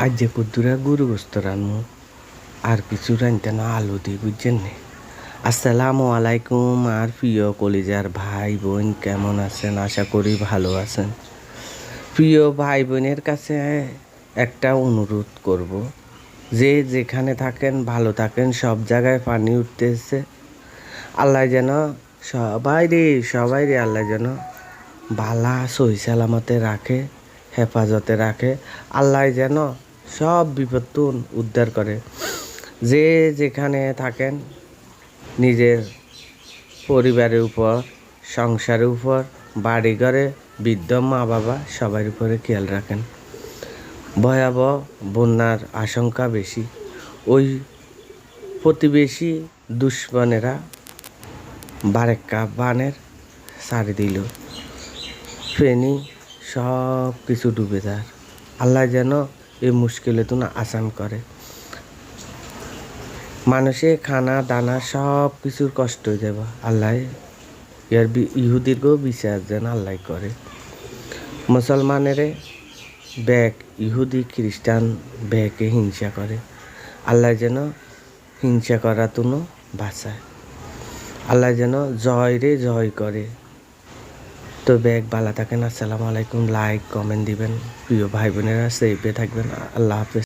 আজ যে কুদ্দুরা গরু গোস্ত রান্নু আর কিছু রানতে না আলু দিই বুঝছেন নি। আসসালামু আলাইকুম আর প্রিয় কলিজার ভাই বোন কেমন আছেন? আশা করি ভালো আছেন। প্রিয় ভাই বোনের কাছে একটা অনুরোধ করব, যে যেখানে থাকেন ভালো থাকেন। সব জায়গায় পানি উঠতেছে, আল্লাহ যেন সবাই রে আল্লাহ যেন বালা সহি সালামতে রাখে, হেফাজতে রাখে। আল্লাহ যেন সব বিপদ উদ্ধার করে। যে যেখানে থাকেন নিজের পরিবারের উপর, সংসারের উপর, বাড়িঘরে, বৃদ্ধ মা বাবা সবার উপরে খেয়াল রাখেন। ভয়াবহ বন্যার আশঙ্কা বেশি। ওই প্রতিবেশী দুশ্মনেরা বারেক্কা বানের সারি দিল, ফেনি সব কিছু ডুবে যায়। আল্লাহ যেন এই মুশকিলে তো না আসান করে। মানুষে খানা দানা সব কিছুর কষ্ট হয়ে যাব। আল্লাহ ইহুদিরকেও বিচার যেন আল্লাহ করে। মুসলমানেরে ব্যাগ ইহুদি খ্রিস্টান ব্যাগে হিংসা করে, আল্লাহ যেন হিংসা করা তুনো বাঁচায়। আল্লাহ যেন জয় করে। তো ব্যাগ বালা থাকেন। আসসালামু আলাইকুম। লাইক কমেন্ট দিবেন। প্রিয় ভাই বোনেরা সেফে থাকবেন। আল্লাহ হাফেজ।